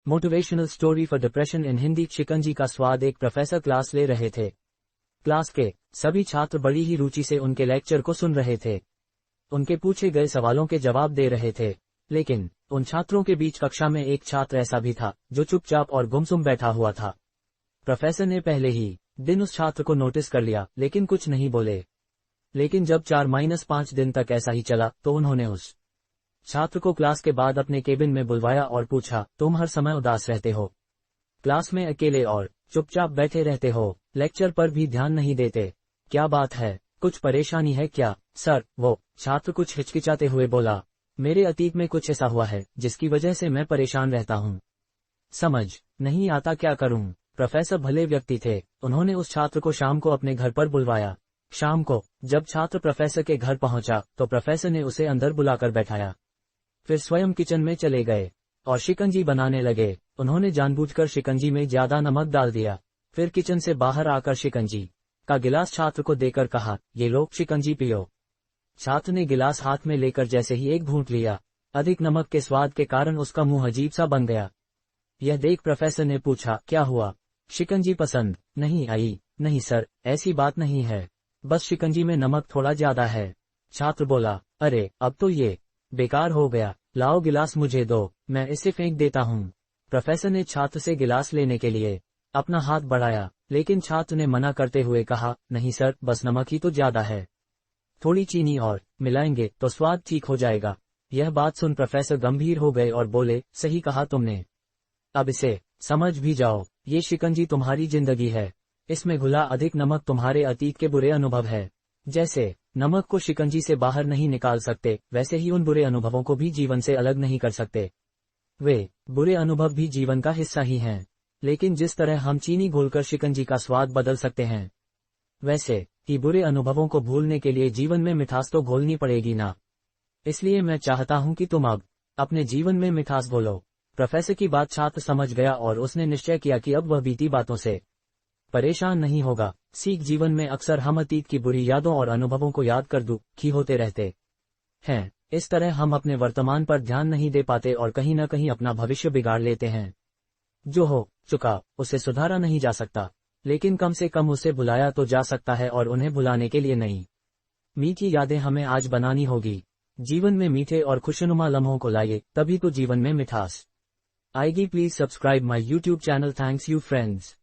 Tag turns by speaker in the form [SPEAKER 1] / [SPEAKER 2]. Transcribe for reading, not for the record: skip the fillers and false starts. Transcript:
[SPEAKER 1] Motivational story for depression in Hindi. शिकंजी का स्वाद। एक प्रोफेसर क्लास ले रहे थे। क्लास के सभी छात्र बड़ी ही रुचि से उनके लेक्चर को सुन रहे थे। उनके पूछे गए सवालों के जवाब दे रहे थे। लेकिन उन छात्रों के बीच कक्षा में एक छात्र ऐसा भी था जो चुपचाप और गुमसुम बैठा हुआ था। प्रोफेसर ने पहले ही दिन उस छात्र को नोटिस कर लिया, लेकिन कुछ नहीं बोले। लेकिन जब 4-5 दिन तक ऐसा ही चला तो उन्होंने उस छात्र को क्लास के बाद अपने केबिन में बुलवाया और पूछा, तुम हर समय उदास रहते हो, क्लास में अकेले और चुपचाप बैठे रहते हो, लेक्चर पर भी ध्यान नहीं देते, क्या बात है, कुछ परेशानी है क्या? सर, वो छात्र कुछ हिचकिचाते हुए बोला, मेरे अतीत में कुछ ऐसा हुआ है जिसकी वजह से मैं परेशान रहता हूँ, समझ नहीं आता क्या करूँ। प्रोफेसर भले व्यक्ति थे, उन्होंने उस छात्र को शाम को अपने घर पर बुलवाया। शाम को जब छात्र प्रोफेसर के घर पहुंचा तो प्रोफेसर ने उसे अंदर बुलाकर बैठाया। फिर स्वयं किचन में चले गए और शिकंजी बनाने लगे। उन्होंने जानबूझकर शिकंजी में ज्यादा नमक डाल दिया। फिर किचन से बाहर आकर शिकंजी का गिलास छात्र को देकर कहा, ये लो शिकंजी पियो। छात्र ने गिलास हाथ में लेकर जैसे ही एक घूंट लिया, अधिक नमक के स्वाद के कारण उसका मुंह अजीब सा बन गया। यह देख प्रोफेसर ने पूछा, क्या हुआ, शिकंजी पसंद नहीं आई? नहीं सर, ऐसी बात नहीं है, बस शिकंजी में नमक थोड़ा ज्यादा है। छात्र बोला, अरे अब तो ये बेकार हो गया, लाओ गिलास मुझे दो, मैं इसे फेंक देता हूँ। प्रोफेसर ने छात्र से गिलास लेने के लिए अपना हाथ बढ़ाया, लेकिन छात्र ने मना करते हुए कहा, नहीं सर, बस नमक ही तो ज्यादा है, थोड़ी चीनी और मिलाएंगे तो स्वाद ठीक हो जाएगा। यह बात सुन प्रोफेसर गंभीर हो गए और बोले, सही कहा तुमने, अब इसे समझ भी जाओ, ये शिकंजी तुम्हारी जिंदगी है, इसमें घुला अधिक नमक तुम्हारे अतीत के बुरे अनुभव है। जैसे नमक को शिकंजी से बाहर नहीं निकाल सकते, वैसे ही उन बुरे अनुभवों को भी जीवन से अलग नहीं कर सकते। वे बुरे अनुभव भी जीवन का हिस्सा ही हैं, लेकिन जिस तरह हम चीनी घोलकर शिकंजी का स्वाद बदल सकते हैं, वैसे ही बुरे अनुभवों को भूलने के लिए जीवन में मिठास तो घोलनी पड़ेगी ना। इसलिए मैं चाहता हूं कि तुम अब अपने जीवन में मिठास घोलो। प्रोफेसर की बात छात्र समझ गया और उसने निश्चय किया कि अब वह बीती बातों से परेशान नहीं होगा। सीख, जीवन में अक्सर हम अतीत की बुरी यादों और अनुभवों को याद कर दुखी होते रहते हैं। इस तरह हम अपने वर्तमान पर ध्यान नहीं दे पाते और कहीं न कहीं अपना भविष्य बिगाड़ लेते हैं। जो हो चुका उसे सुधारा नहीं जा सकता, लेकिन कम से कम उसे भुलाया तो जा सकता है, और उन्हें भुलाने के लिए नई मीठी यादें हमें आज बनानी होगी। जीवन में मीठे और खुशनुमा लम्हों को लाइए, तभी तो जीवन में मिठास आएगी। Please subscribe my YouTube channel. Thanks you friends.